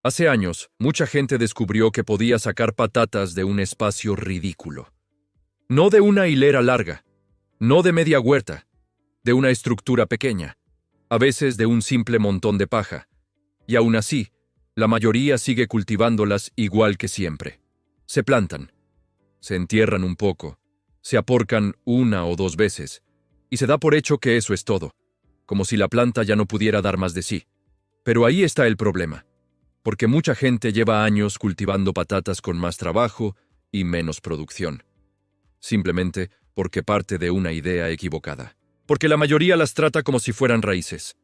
Hace años, mucha gente descubrió que podía sacar patatas de un espacio ridículo. No de una hilera larga, no de media huerta, de una estructura pequeña, a veces de un simple montón de paja. Y aún así, la mayoría sigue cultivándolas igual que siempre. Se plantan, se entierran un poco, se aporcan una o dos veces, y se da por hecho que eso es todo, como si la planta ya no pudiera dar más de sí. Pero ahí está el problema, porque mucha gente lleva años cultivando patatas con más trabajo y menos producción. Simplemente porque parte de una idea equivocada. Porque la mayoría las trata como si fueran raíces.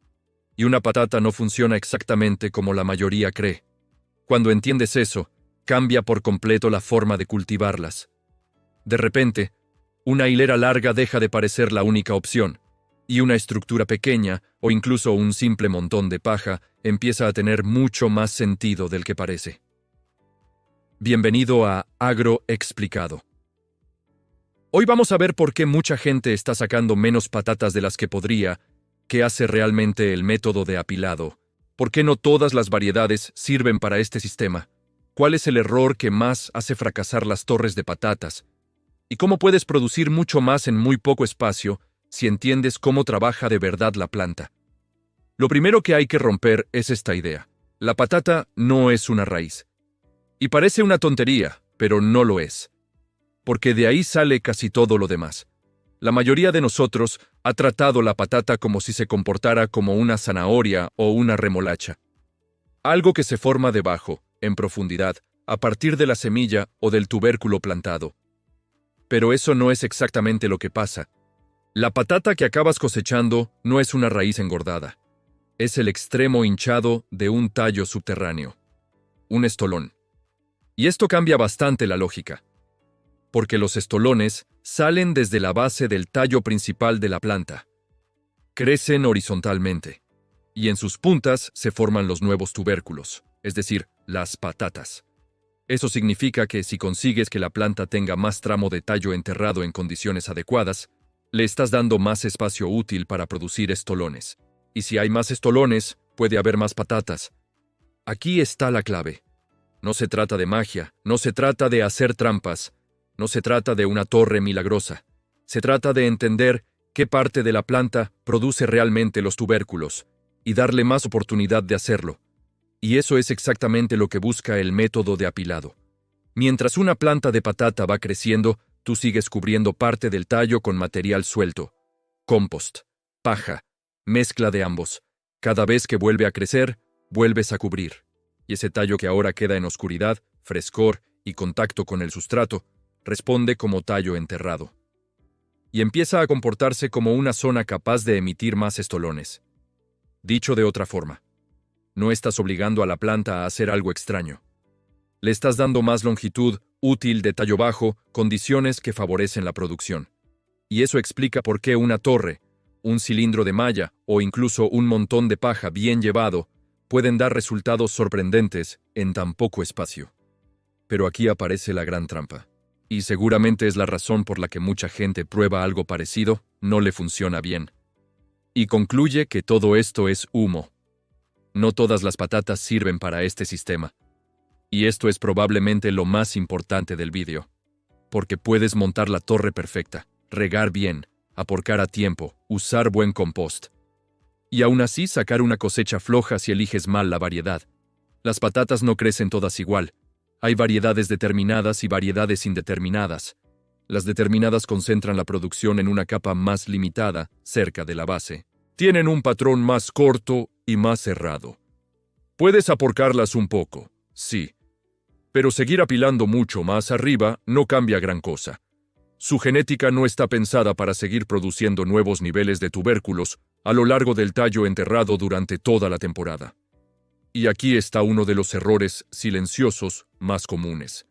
Y una patata no funciona exactamente como la mayoría cree. Cuando entiendes eso, cambia por completo la forma de cultivarlas. De repente, una hilera larga deja de parecer la única opción, y una estructura pequeña, o incluso un simple montón de paja, empieza a tener mucho más sentido del que parece. Bienvenido a Agro Explicado. Hoy vamos a ver por qué mucha gente está sacando menos patatas de las que podría, qué hace realmente el método de apilado, por qué no todas las variedades sirven para este sistema, cuál es el error que más hace fracasar las torres de patatas, y cómo puedes producir mucho más en muy poco espacio si entiendes cómo trabaja de verdad la planta. Lo primero que hay que romper es esta idea. La patata no es una raíz. Y parece una tontería, pero no lo es. Porque de ahí sale casi todo lo demás. La mayoría de nosotros ha tratado la patata como si se comportara como una zanahoria o una remolacha. Algo que se forma debajo, en profundidad, a partir de la semilla o del tubérculo plantado. Pero eso no es exactamente lo que pasa. La patata que acabas cosechando no es una raíz engordada. Es el extremo hinchado de un tallo subterráneo. Un estolón. Y esto cambia bastante la lógica. Porque los estolones salen desde la base del tallo principal de la planta. Crecen horizontalmente. Y en sus puntas se forman los nuevos tubérculos, es decir, las patatas. Eso significa que si consigues que la planta tenga más tramo de tallo enterrado en condiciones adecuadas, le estás dando más espacio útil para producir estolones. Y si hay más estolones, puede haber más patatas. Aquí está la clave. No se trata de magia, no se trata de hacer trampas, no se trata de una torre milagrosa. Se trata de entender qué parte de la planta produce realmente los tubérculos y darle más oportunidad de hacerlo. Y eso es exactamente lo que busca el método de apilado. Mientras una planta de patata va creciendo, tú sigues cubriendo parte del tallo con material suelto. Compost, paja, mezcla de ambos. Cada vez que vuelve a crecer, vuelves a cubrir. Y ese tallo que ahora queda en oscuridad, frescor y contacto con el sustrato, responde como tallo enterrado. Y empieza a comportarse como una zona capaz de emitir más estolones. Dicho de otra forma, no estás obligando a la planta a hacer algo extraño. Le estás dando más longitud útil de tallo bajo, condiciones que favorecen la producción. Y eso explica por qué una torre, un cilindro de malla o incluso un montón de paja bien llevado pueden dar resultados sorprendentes en tan poco espacio. Pero aquí aparece la gran trampa. Y seguramente es la razón por la que mucha gente prueba algo parecido, no le funciona bien. Y concluye que todo esto es humo. No todas las patatas sirven para este sistema. Y esto es probablemente lo más importante del vídeo. Porque puedes montar la torre perfecta, regar bien, aporcar a tiempo, usar buen compost. Y aún así sacar una cosecha floja si eliges mal la variedad. Las patatas no crecen todas igual. Hay variedades determinadas y variedades indeterminadas. Las determinadas concentran la producción en una capa más limitada, cerca de la base. Tienen un patrón más corto y más cerrado. Puedes aporcarlas un poco, sí. Pero seguir apilando mucho más arriba no cambia gran cosa. Su genética no está pensada para seguir produciendo nuevos niveles de tubérculos a lo largo del tallo enterrado durante toda la temporada. Y aquí está uno de los errores silenciosos más comunes.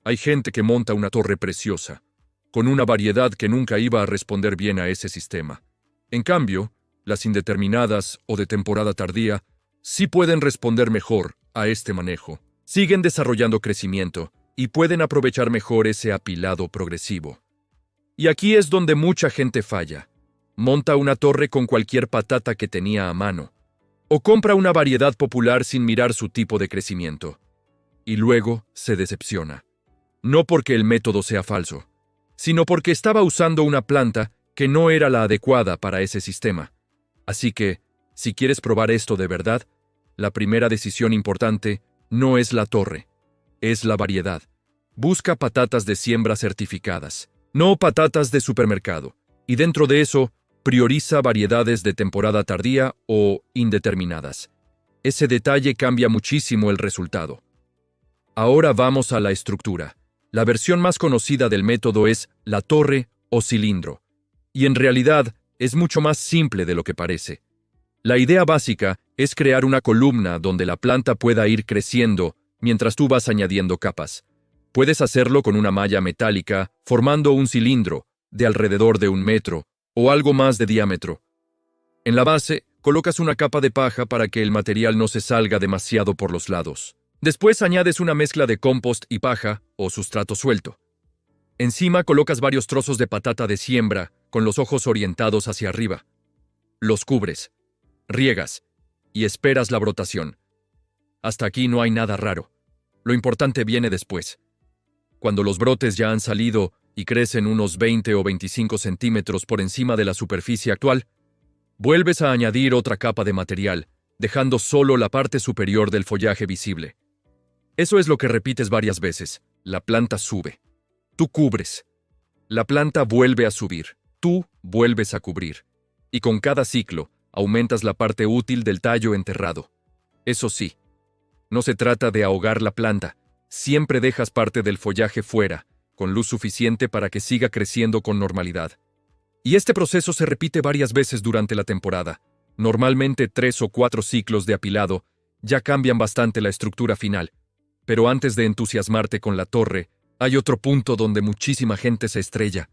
Hay gente que monta una torre preciosa, con una variedad que nunca iba a responder bien a ese sistema. En cambio, las indeterminadas o de temporada tardía sí pueden responder mejor a este manejo. Siguen desarrollando crecimiento y pueden aprovechar mejor ese apilado progresivo. Y aquí es donde mucha gente falla. Monta una torre con cualquier patata que tenía a mano. O compra una variedad popular sin mirar su tipo de crecimiento. Y luego se decepciona. No porque el método sea falso, sino porque estaba usando una planta que no era la adecuada para ese sistema. Así que, si quieres probar esto de verdad, la primera decisión importante no es la torre, es la variedad. Busca patatas de siembra certificadas, no patatas de supermercado. Y dentro de eso, prioriza variedades de temporada tardía o indeterminadas. Ese detalle cambia muchísimo el resultado. Ahora vamos a la estructura. La versión más conocida del método es la torre o cilindro. Y en realidad es mucho más simple de lo que parece. La idea básica es crear una columna donde la planta pueda ir creciendo mientras tú vas añadiendo capas. Puedes hacerlo con una malla metálica formando un cilindro de alrededor de 1 metro o algo más de diámetro. En la base, colocas una capa de paja para que el material no se salga demasiado por los lados. Después añades una mezcla de compost y paja o sustrato suelto. Encima colocas varios trozos de patata de siembra con los ojos orientados hacia arriba. Los cubres, riegas y esperas la brotación. Hasta aquí no hay nada raro. Lo importante viene después. Cuando los brotes ya han salido y crecen unos 20 o 25 centímetros por encima de la superficie actual, vuelves a añadir otra capa de material, dejando solo la parte superior del follaje visible. Eso es lo que repites varias veces. La planta sube. Tú cubres. La planta vuelve a subir. Tú vuelves a cubrir. Y con cada ciclo, aumentas la parte útil del tallo enterrado. Eso sí, no se trata de ahogar la planta. Siempre dejas parte del follaje fuera, con luz suficiente para que siga creciendo con normalidad. Y este proceso se repite varias veces durante la temporada. Normalmente 3 o 4 ciclos de apilado ya cambian bastante la estructura final. Pero antes de entusiasmarte con la torre, hay otro punto donde muchísima gente se estrella.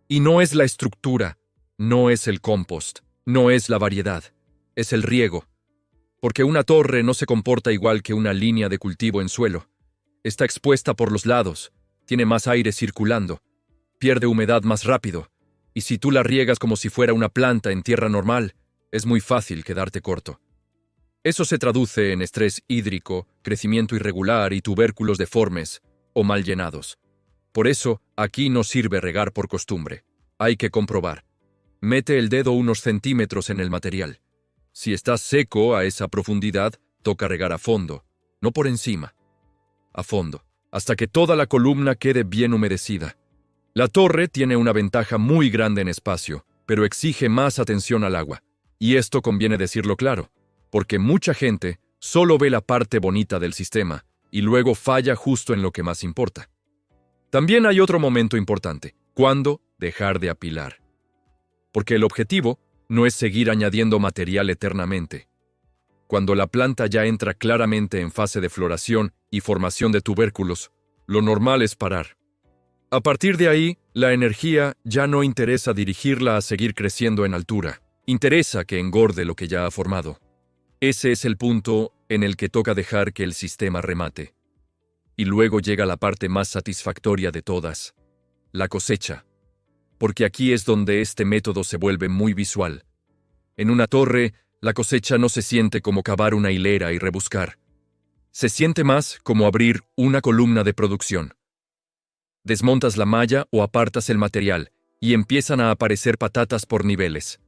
Y no es la estructura, no es el compost, no es la variedad, es el riego. Porque una torre no se comporta igual que una línea de cultivo en suelo. Está expuesta por los lados, tiene más aire circulando, pierde humedad más rápido, y si tú la riegas como si fuera una planta en tierra normal, es muy fácil quedarte corto. Eso se traduce en estrés hídrico, crecimiento irregular y tubérculos deformes o mal llenados. Por eso, aquí no sirve regar por costumbre. Hay que comprobar. Mete el dedo unos centímetros en el material. Si está seco a esa profundidad, toca regar a fondo, no por encima. A fondo, hasta que toda la columna quede bien humedecida. La torre tiene una ventaja muy grande en espacio, pero exige más atención al agua. Y esto conviene decirlo claro, porque mucha gente solo ve la parte bonita del sistema y luego falla justo en lo que más importa. También hay otro momento importante: ¿cuándo dejar de apilar? Porque el objetivo no es seguir añadiendo material eternamente. Cuando la planta ya entra claramente en fase de floración y formación de tubérculos, lo normal es parar. A partir de ahí, la energía ya no interesa dirigirla a seguir creciendo en altura. Interesa que engorde lo que ya ha formado. Ese es el punto en el que toca dejar que el sistema remate. Y luego llega la parte más satisfactoria de todas: la cosecha. Porque aquí es donde este método se vuelve muy visual. En una torre, la cosecha no se siente como cavar una hilera y rebuscar. Se siente más como abrir una columna de producción. Desmontas la malla o apartas el material y empiezan a aparecer patatas por niveles.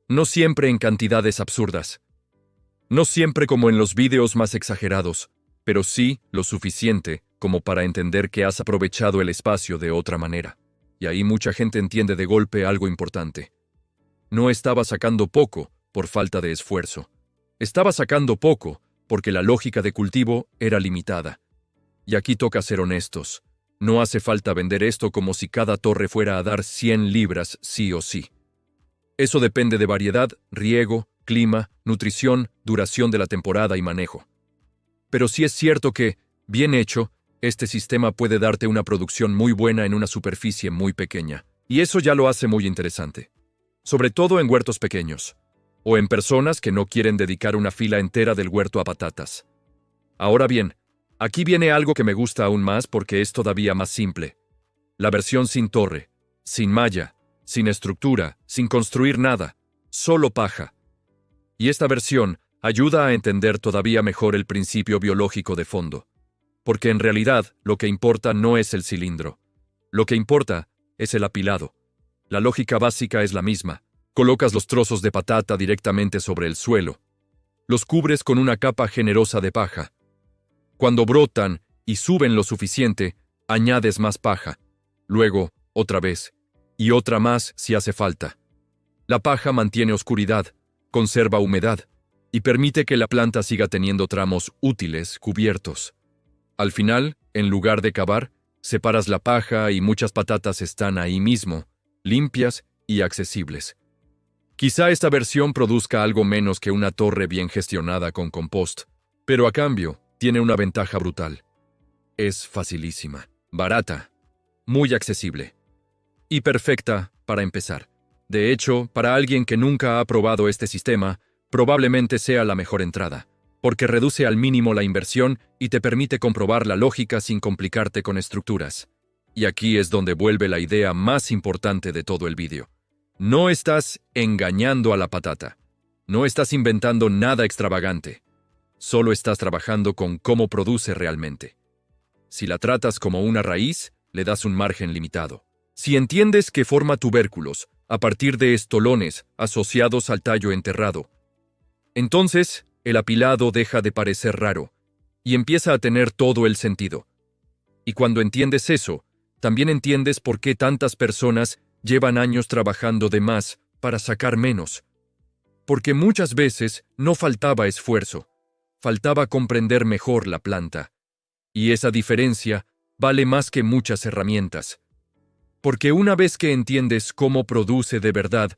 No siempre en cantidades absurdas. No siempre como en los vídeos más exagerados, pero sí lo suficiente como para entender que has aprovechado el espacio de otra manera. Y ahí mucha gente entiende de golpe algo importante. No estaba sacando poco por falta de esfuerzo. Estaba sacando poco porque la lógica de cultivo era limitada. Y aquí toca ser honestos. No hace falta vender esto como si cada torre fuera a dar 100 libras sí o sí. Eso depende de variedad, riego, clima, nutrición, duración de la temporada y manejo. Pero sí es cierto que, bien hecho, este sistema puede darte una producción muy buena en una superficie muy pequeña. Y eso ya lo hace muy interesante. Sobre todo en huertos pequeños. O en personas que no quieren dedicar una fila entera del huerto a patatas. Ahora bien, aquí viene algo que me gusta aún más porque es todavía más simple. La versión sin torre, sin malla, sin estructura, sin construir nada, solo paja. Y esta versión ayuda a entender todavía mejor el principio biológico de fondo. Porque en realidad lo que importa no es el cilindro. Lo que importa es el apilado. La lógica básica es la misma. Colocas los trozos de patata directamente sobre el suelo. Los cubres con una capa generosa de paja. Cuando brotan y suben lo suficiente, añades más paja. Luego, otra vez, y otra más si hace falta. La paja mantiene oscuridad, conserva humedad, y permite que la planta siga teniendo tramos útiles cubiertos. Al final, en lugar de cavar, separas la paja y muchas patatas están ahí mismo, limpias y accesibles. Quizá esta versión produzca algo menos que una torre bien gestionada con compost, pero a cambio, tiene una ventaja brutal. Es facilísima, barata, muy accesible y perfecta para empezar. De hecho, para alguien que nunca ha probado este sistema, probablemente sea la mejor entrada, porque reduce al mínimo la inversión y te permite comprobar la lógica sin complicarte con estructuras. Y aquí es donde vuelve la idea más importante de todo el vídeo. No estás engañando a la patata. No estás inventando nada extravagante. Solo estás trabajando con cómo produce realmente. Si la tratas como una raíz, le das un margen limitado. Si entiendes que forma tubérculos a partir de estolones asociados al tallo enterrado, entonces el apilado deja de parecer raro y empieza a tener todo el sentido. Y cuando entiendes eso, también entiendes por qué tantas personas llevan años trabajando de más para sacar menos. Porque muchas veces no faltaba esfuerzo, faltaba comprender mejor la planta. Y esa diferencia vale más que muchas herramientas. Porque una vez que entiendes cómo produce de verdad,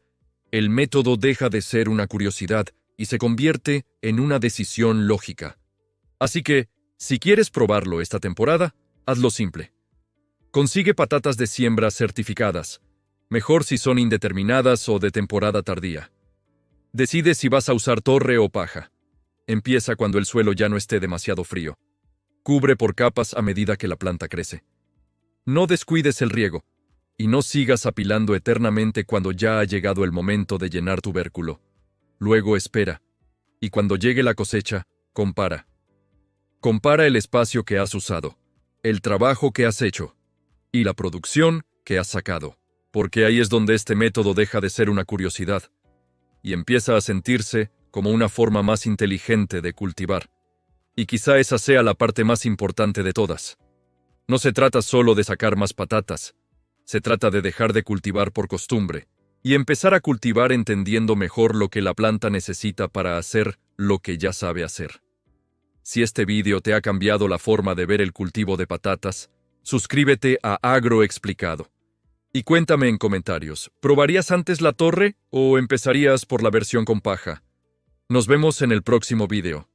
el método deja de ser una curiosidad y se convierte en una decisión lógica. Así que, si quieres probarlo esta temporada, hazlo simple. Consigue patatas de siembra certificadas, mejor si son indeterminadas o de temporada tardía. Decide si vas a usar torre o paja. Empieza cuando el suelo ya no esté demasiado frío. Cubre por capas a medida que la planta crece. No descuides el riego, y no sigas apilando eternamente cuando ya ha llegado el momento de llenar tubérculo. Luego espera, y cuando llegue la cosecha, compara. Compara el espacio que has usado, el trabajo que has hecho, y la producción que has sacado, porque ahí es donde este método deja de ser una curiosidad, y empieza a sentirse como una forma más inteligente de cultivar. Y quizá esa sea la parte más importante de todas. No se trata solo de sacar más patatas, se trata de dejar de cultivar por costumbre y empezar a cultivar entendiendo mejor lo que la planta necesita para hacer lo que ya sabe hacer. Si este vídeo te ha cambiado la forma de ver el cultivo de patatas, suscríbete a Agro Explicado. Y cuéntame en comentarios, ¿probarías antes la torre o empezarías por la versión con paja? Nos vemos en el próximo vídeo.